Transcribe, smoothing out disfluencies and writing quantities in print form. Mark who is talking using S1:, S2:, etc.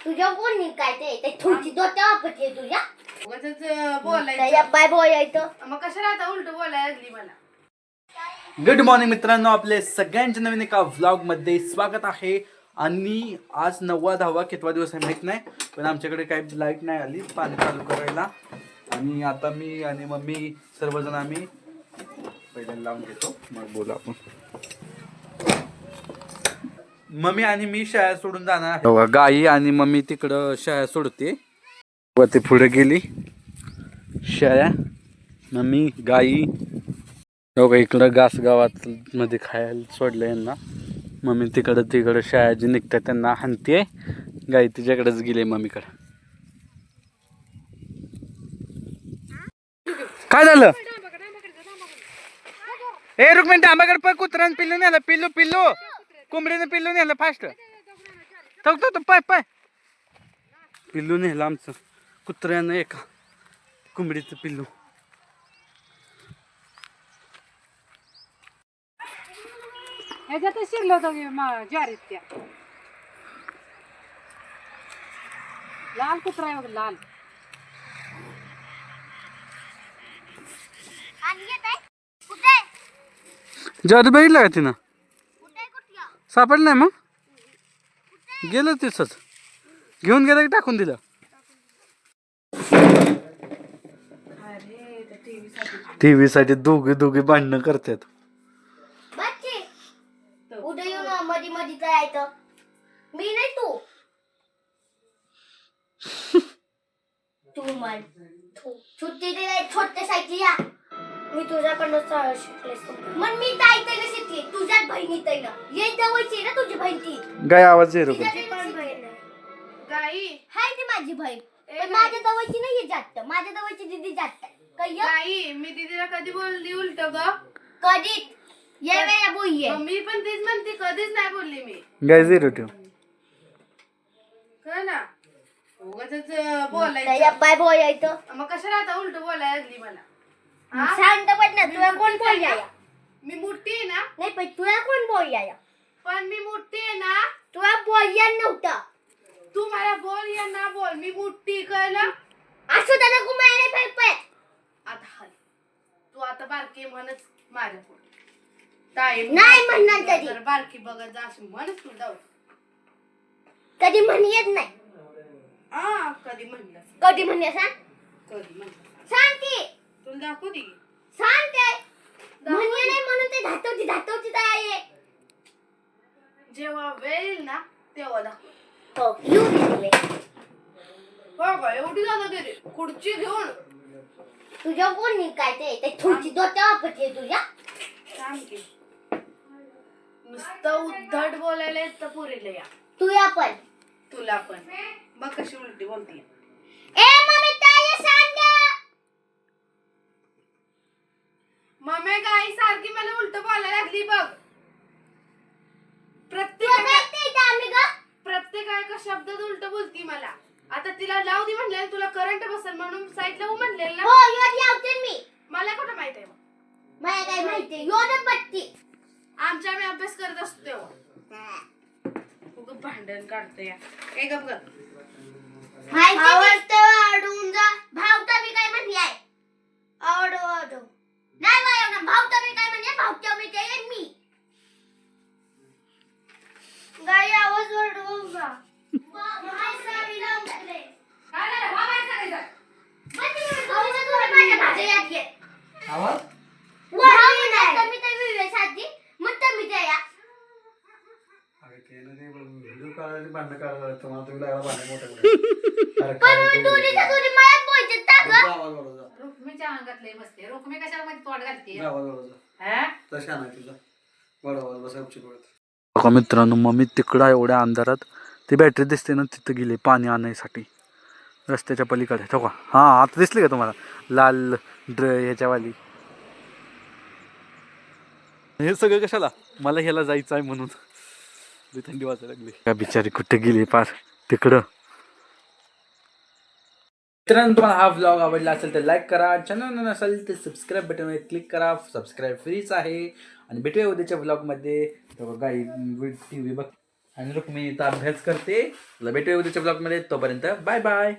S1: तुझ्या कोणी काय ते थोडी डोक्या आपते तुझ्या
S2: उगाचच बोलायचं
S1: त्या बाय बोलायचं
S2: मग कशाला आता उलट बोलायला लागली मला.
S3: गुड मॉर्निंग मित्रांनो, आपले सगळ्यांच्या नवीन एका व्लॉग मध्ये स्वागत आहे. आणि आज 9वा 10वा कितवा दिवस आहे माहित नाही, पण आमच्याकडे काही लाईट नाही आली पाणी चालू करायला. आणि आता मी आणि मम्मी सर्वजण आम्ही पहिले लावून घेतो, मग बोलू आपण. मम्मी आणि मी शाळा सोडून जाणार आहे. गाई आणि मम्मी तिकडं शाळा सोडते व ती पुढे गेली. शाळा मम्मी गाई इकडं घास गावात मध्ये खायला सोडलं यांना. मम्मी तिकडं शाळा जी निघतात त्यांना हाणते. गाई तिच्याकडेच गेले मम्मीकडे. काय झालं? ए रुक्मिणी आंबाकडे पण कुत्र्यानं पिल्लू नेलं. पिल्लू कोंबडीनं पिल्लू नेलं. फास्ट तो पाय पिल्लू नेलं आमचं कुत्र्यानं, एका कोंबडीचं पिल्लू.
S2: ह्याच्यातच शिरलं होतं ज्वारीत त्या. लाल कुत्रा आहे बघ, लाल.
S3: ज्वारी बघितलं का तिनं? सापडलं नाही मग गेलं तिथंच घेऊन गेलं की टाकून दिलं. टीव्ही साठी दोघे भांडणं करतात.
S1: उद्या येऊन मध्ये मध्ये जायचं. मी नाही तू तू म्हण सुट्टी दिलाय छोट्या सायकली या. मी तुझ्याकडनं शिकलेस मग मी जायचं ना शिकली तुझ्याच बहिणीत आहे ना. ये जवळची ना तुझी बहीण ती.
S3: गाय आवाज येतो
S2: गाई
S1: हाय ती माझी बहीण, पण माझ्या जवळची नाही जास्त. माझ्या जवळची दीदी जास्त.
S2: गाई मी दीदीला कधी बोलली उलट ग?
S1: कधीच ये वेळा बोलये.
S2: मी पण तीच म्हणते, कधीच नाही बोलली मी.
S3: गाय झिरो ठेव.
S2: काय ना उगाचच बोलायचं
S1: बाय बोलायचं.
S2: मग कशाला आता उलट बोलायला लागली मला.
S1: शांत पड ना. तुला कोण बोलया?
S2: मी मोठी आहे ना.
S1: नाही पण तुला कोण बोलया?
S2: पण मी मोठी आहे ना.
S1: तुला बोलया नव्हता.
S2: तू मला बोल या ना बोल, मी मोठी कळलं.
S1: असं त्याला कुमार पाहिजे.
S2: आता हाय तू आता बारकी म्हणच माझ्या पुढे ताई
S1: नाही म्हणणार कधी.
S2: जर बारकी बघत जा अशी म्हणच तू जाऊ.
S1: कधी म्हण येत नाही.
S2: कधी म्हणलं
S1: कधी म्हणे सांग.
S2: कधी म्हणलं
S1: सांग की.
S2: तुला दाखवू दे.
S1: सांग ते. म्हणे नाही म्हणून ते धातवची तयारी आहे.
S2: जेव्हा वेळ येईल ना तेव्हा दाखव.
S1: हो येऊ दे.
S2: हो का एवढी जागा गेली खुर्ची घेऊन.
S1: तुझ्या कोणी काय ते थोडी डोक्या आपते तुझ्या.
S2: सांग की. नुसतं उद्धट बोलायला येतं पुरीला या.
S1: तुला पण.
S2: तुला पण बघ कशी उलटी बोलती.
S1: ए मम्मी ताई सांग.
S2: मम्मी गाई सारखी मला उलट बोलायला लागली बघ. प्रत्येक एका शब्दात उलट बोलती मला. आता तिला लावू दे म्हणले, तुला करंट बसेल म्हणून साईडला म्हणले ना.
S1: हो योड लावते मी.
S2: मला कुठं माहित आहे?
S1: मला काय माहिती योड पट्टी.
S2: आमच्या मी अभ्यास करत असतो तेव्हा उग भांडण काढते या. काय गप ग
S1: माहिती वाढून जा. भावता मी काय म्हणली आहे? आवडो नाही मला भावता मी काय म्हणजे भावता मी ते मी. गाई आवाज वाढवू का?
S2: रुक्मीच्या अंगातले बसते. रुक्मी कशाला मध्ये तोंड घालते?
S3: बघा मित्रांनो, मम्मी तिकडं एवढ्या अंधारात ती बॅटरी दिसते ना तिथं गेली पाणी आणायसाठी रस्त्याच्या पलीकडे. हो का? हां आता दिसली का तुम्हाला लाल ह्याच्यावाली? हे सगळं कशाला? मला ह्याला जायचं आहे म्हणून. थंडी वाजायला लागली. का बिचारी कुठे गेली पार तिकडं. मित्रांनो, तुम्हाला हा व्लॉग आवडला असेल तर लाईक करा. चॅनल नसेल तर सबस्क्राईब बटनवर क्लिक करा. सबस्क्राईब फ्रीच आहे. आणि भेटूया उद्याच्या व्लॉगमध्ये. गाई टी व्ही बघ. आणि रुक्मिणीचा अभ्यास करते. भेटूया उद्याच्या ब्लॉगमध्ये. तोपर्यंत बाय बाय.